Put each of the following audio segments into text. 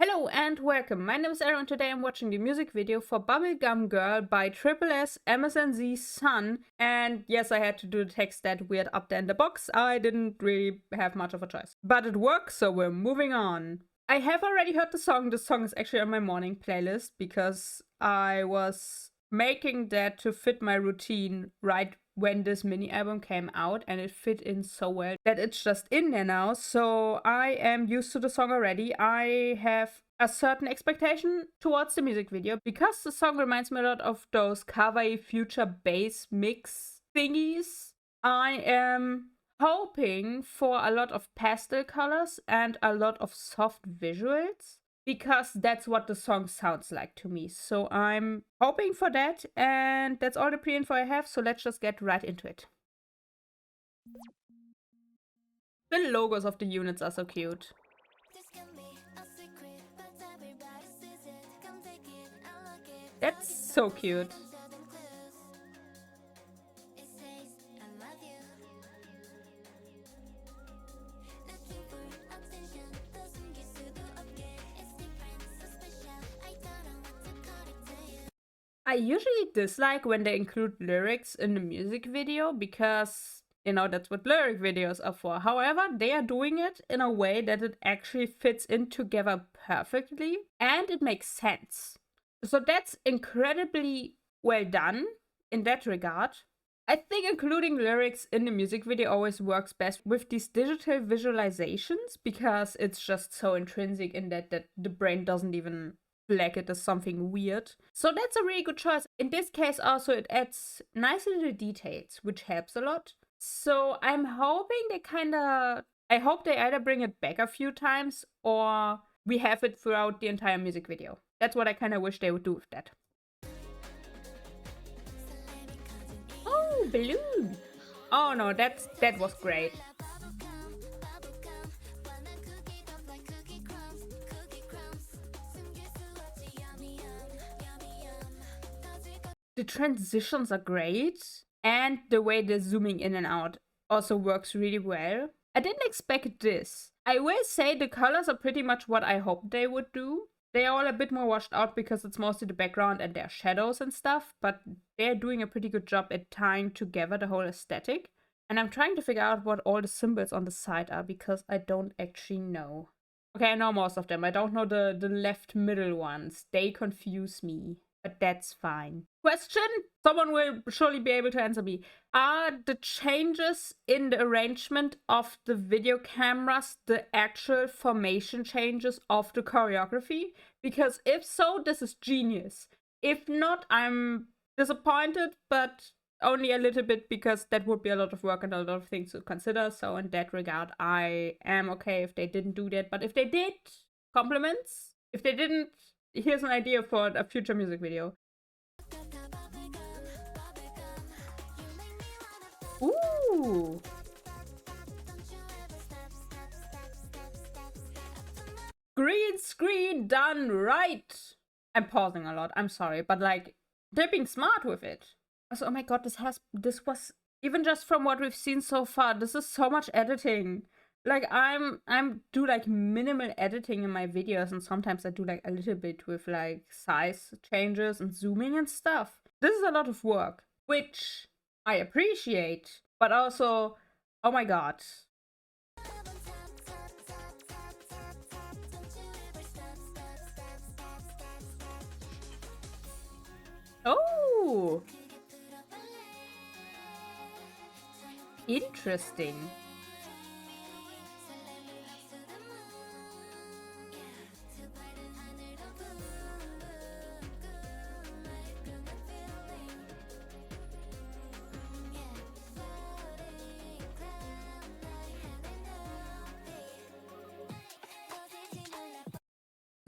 Hello and welcome. My name is Aaron and today I'm watching the music video for Bubblegum Girl by tripleS, msnz, Sun. And yes, I had to do the text that weird up there in the box. I didn't really have much of a choice. But it works, so we're moving on. I have already heard the song. The song is actually on my morning playlist because I was making that to fit my routine right when this mini album came out, and it fit in so well that it's just in there now. So I am used to the song already. I have a certain expectation towards the music video because the song reminds me a lot of those kawaii future bass mix thingies. I am hoping for a lot of pastel colors and a lot of soft visuals, because that's what the song sounds like to me. So I'm hoping for that, and that's all the pre-info I have, so let's just get right into it. The logos of the units are so cute. That's so cute. I usually dislike when they include lyrics in the music video because, you know, that's what lyric videos are for. However, they are doing it in a way that it actually fits in together perfectly and it makes sense. So that's incredibly well done in that regard. I think including lyrics in the music video always works best with these digital visualizations because it's just so intrinsic in that the brain doesn't even flag it as something weird. So that's a really good choice. In this case also it adds nice little details, which helps a lot. So I'm hoping I hope they either bring it back a few times or we have it throughout the entire music video. That's what I kind of wish they would do with that. Oh, balloon! Oh no, that was great. The transitions are great, and the way they're zooming in and out also works really well. I didn't expect this. I will say the colors are pretty much what I hoped they would do. They are all a bit more washed out because it's mostly the background and their shadows and stuff, but they're doing a pretty good job at tying together the whole aesthetic. And I'm trying to figure out what all the symbols on the side are because I don't actually know. Okay, I know most of them. I don't know the left middle ones. They confuse me, but that's fine. Question? Someone will surely be able to answer me. Are the changes in the arrangement of the video cameras the actual formation changes of the choreography? Because if so, this is genius. If not, I'm disappointed, but only a little bit because that would be a lot of work and a lot of things to consider. So in that regard, I am okay if they didn't do that. But if they did, compliments. If they didn't, here's an idea for a future music video. Ooh! Green screen done right! I'm pausing a lot, I'm sorry, but like, they're being smart with it. Also, oh my god, this was, even just from what we've seen so far, this is so much editing. Like, I'm do like minimal editing in my videos, and sometimes I do like a little bit with like size changes and zooming and stuff. This is a lot of work, which I appreciate, but also, oh my god. Oh! Interesting.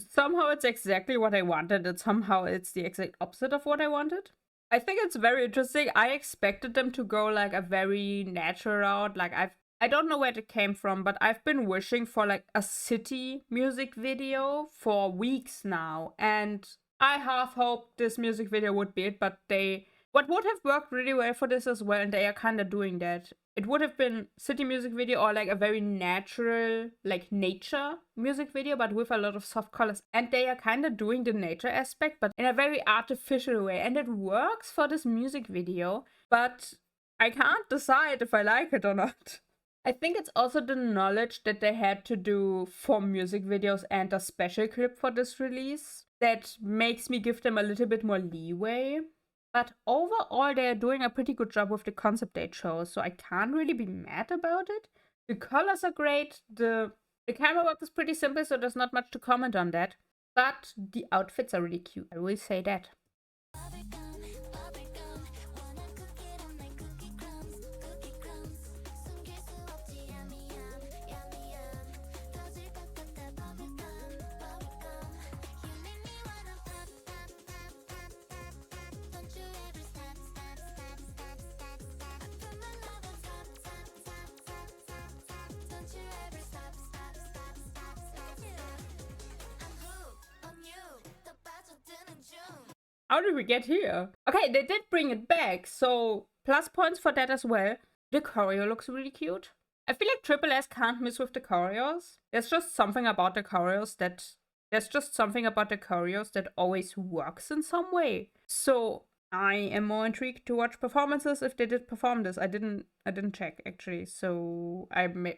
Somehow it's exactly what I wanted, and somehow it's the exact opposite of what I wanted. I think it's very interesting. I expected them to go like a very natural route. Like I don't know where it came from, but I've been wishing for like a city music video for weeks now, and I half hoped this music video would be it, but they What would have worked really well for this as well, and they are kind of doing that, it would have been city music video or like a very natural, like nature music video, but with a lot of soft colors. And they are kind of doing the nature aspect, but in a very artificial way. And it works for this music video, but I can't decide if I like it or not. I think it's also the knowledge that they had to do 4 music videos and a special clip for this release that makes me give them a little bit more leeway. But overall, they're doing a pretty good job with the concept they chose, so I can't really be mad about it. The colors are great, the camera work is pretty simple, so there's not much to comment on that. But the outfits are really cute, I will say that. How did we get here? Okay, they did bring it back, so plus points for that as well. The choreo looks really cute. I feel like tripleS can't miss with the choreos. There's just something about the choreos that always works in some way. So I am more intrigued to watch performances if they did perform this. I didn't check actually, so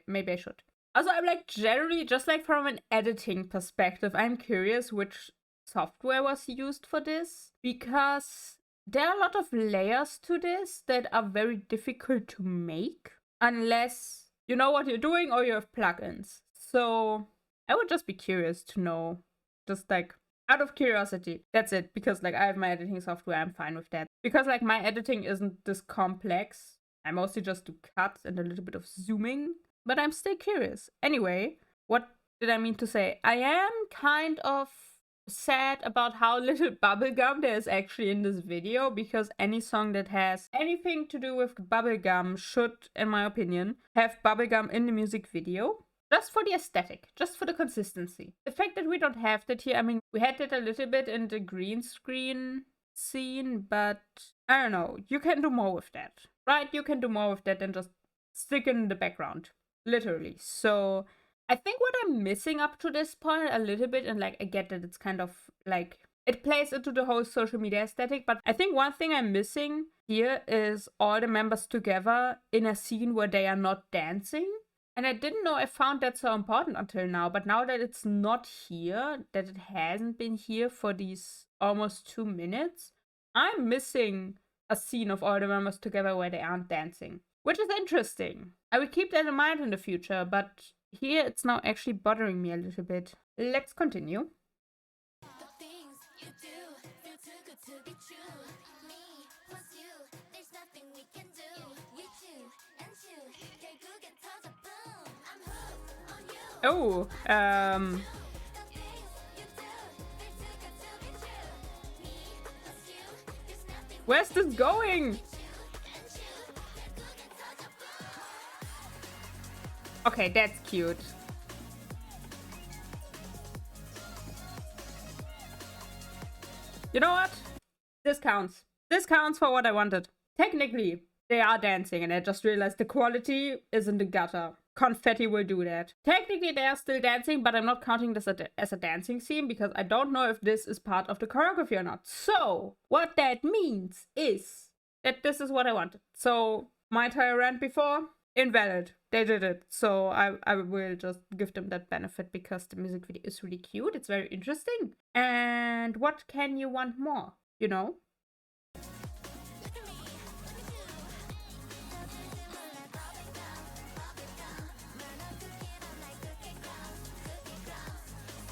maybe I should. Also, I'm like generally, just like from an editing perspective, I'm curious which software was used for this, because there are a lot of layers to this that are very difficult to make unless you know what you're doing or you have plugins. So I would just be curious to know, just like out of curiosity. That's it, because like I have my editing software, I'm fine with that. Because like my editing isn't this complex. I mostly just do cuts and a little bit of zooming, but I'm still curious. Anyway, what did I mean to say? I am kind of sad about how little bubblegum there is actually in this video, because any song that has anything to do with bubblegum should, in my opinion, have bubblegum in the music video. Just for the aesthetic, just for the consistency. The fact that we don't have that here, I mean, we had it a little bit in the green screen scene, but I don't know, you can do more with that, right? You can do more with that than just stick it in the background, literally. So I think what I'm missing up to this point a little bit, and like I get that it's kind of like it plays into the whole social media aesthetic, but I think one thing I'm missing here is all the members together in a scene where they are not dancing. And I didn't know I found that so important until now, but now that it's not here, that it hasn't been here for these almost 2 minutes, I'm missing a scene of all the members together where they aren't dancing, which is interesting. I will keep that in mind in the future, but here it's now actually bothering me a little bit. Let's continue. Oh, where's this going? Okay, that's cute. You know what? This counts. This counts for what I wanted. Technically, they are dancing, and I just realized the quality is in the gutter. Confetti will do that. Technically, they are still dancing, but I'm not counting this as a dancing scene because I don't know if this is part of the choreography or not. So, what that means is that this is what I wanted. So, my entire rant before, invalid. They did it. So, I will just give them that benefit because the music video is really cute. It's very interesting. And what can you want more? You know?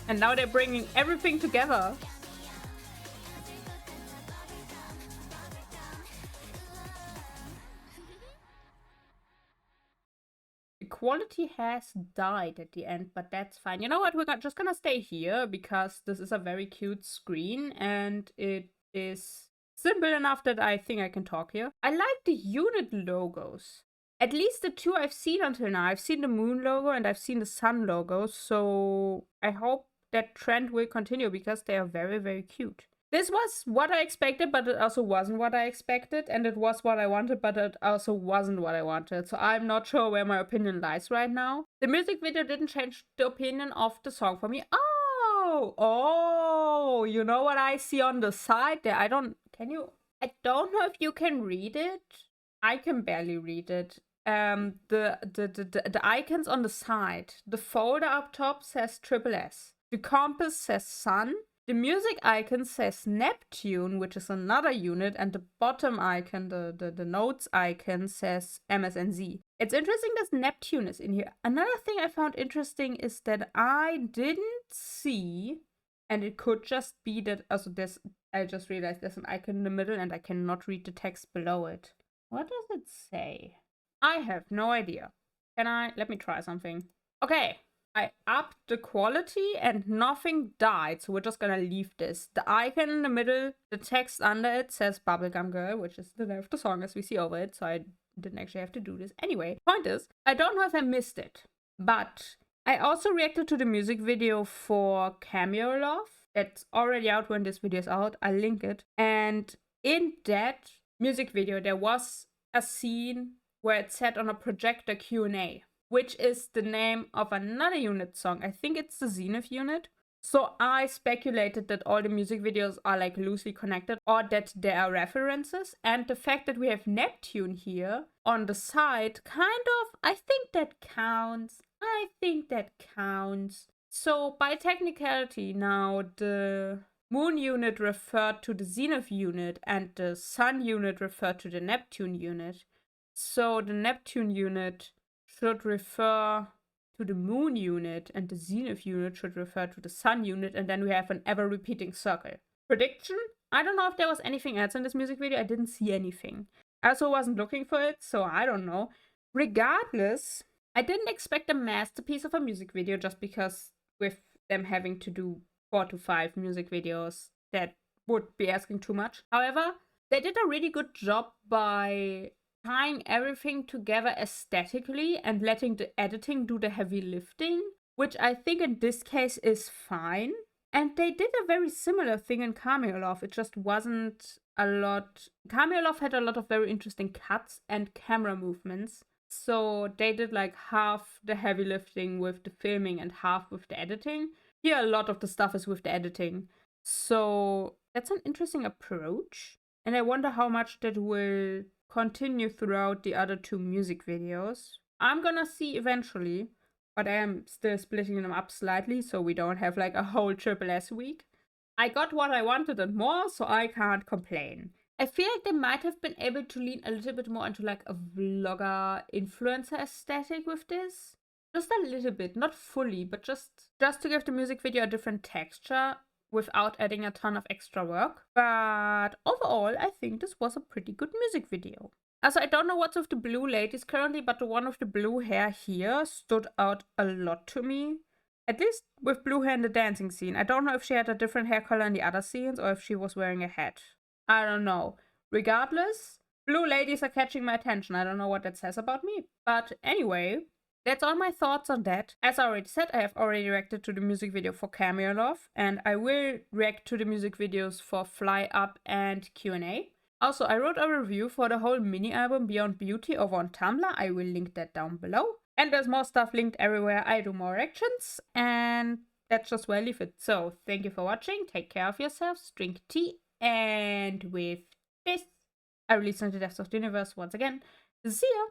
And now they're bringing everything together. The quality has died at the end, but that's fine. You know what? We're just gonna stay here because this is a very cute screen and it is simple enough that I think I can talk here. I like the unit logos. At least the 2 I've seen until now. I've seen the moon logo and I've seen the sun logo. So I hope that trend will continue because they are very, very cute. This was what I expected, but it also wasn't what I expected. And it was what I wanted, but it also wasn't what I wanted. So I'm not sure where my opinion lies right now. The music video didn't change the opinion of the song for me. Oh, you know what I see on the side there? I don't know if you can read it. I can barely read it. The icons on the side. The folder up top says tripleS. The compass says sun. The music icon says Neptune, which is another unit, and the bottom icon, the notes icon, says msnz. It's interesting that Neptune is in here. Another thing I found interesting is that I didn't see, and it could just be that, also this, I just realized there's an icon in the middle and I cannot read the text below it. What does it say? I have no idea. Let me try something. Okay. I upped the quality and nothing died, so we're just gonna leave this. The icon in the middle, the text under it says Bubblegum Girl, which is the name of the song as we see over it, so I didn't actually have to do this. Anyway, point is, I don't know if I missed it, but I also reacted to the music video for Cameo Love. It's already out when this video is out. I'll link it. And in that music video, there was a scene where it's set on a projector Q&A, which is the name of another unit song. I think it's the Zenith unit. So I speculated that all the music videos are like loosely connected or that there are references. And the fact that we have Neptune here on the side, kind of, I think that counts. So by technicality now, the Moon unit referred to the Zenith unit and the Sun unit referred to the Neptune unit. So the Neptune unit should refer to the Moon unit and the Zenith unit should refer to the Sun unit, and then we have an ever-repeating circle. Prediction? I don't know if there was anything else in this music video. I didn't see anything. I also wasn't looking for it, so I don't know. Regardless, I didn't expect a masterpiece of a music video just because with them having to do 4 to 5 music videos, that would be asking too much. However, they did a really good job by tying everything together aesthetically and letting the editing do the heavy lifting, which I think in this case is fine. And they did a very similar thing in Cameo Love. It just wasn't a lot. Cameo Love had a lot of very interesting cuts and camera movements. So they did like half the heavy lifting with the filming and half with the editing. Here a lot of the stuff is with the editing. So that's an interesting approach. And I wonder how much that will continue throughout the other 2 music videos. I'm gonna see eventually, but I am still splitting them up slightly so we don't have like a whole tripleS week. I got what I wanted and more, so I can't complain. I feel like they might have been able to lean a little bit more into like a vlogger influencer aesthetic with this. Just a little bit, not fully, but just to give the music video a different texture without adding a ton of extra work. But overall, I think this was a pretty good music video. Also, I don't know what's with the blue ladies currently, but the one with the blue hair here stood out a lot to me. At least with blue hair in the dancing scene. I don't know if she had a different hair color in the other scenes or if she was wearing a hat. I don't know. Regardless, blue ladies are catching my attention. I don't know what that says about me. But anyway, that's all my thoughts on that. As I already said, I have already reacted to the music video for Cameo Love, and I will react to the music videos for Fly Up and Q&A. Also, I wrote a review for the whole mini album Beyond Beauty over on Tumblr. I will link that down below. And there's more stuff linked everywhere I do more reactions, and that's just where I leave it. So, thank you for watching, take care of yourselves, drink tea, and with this, I release the Depths of the Universe once again. See ya!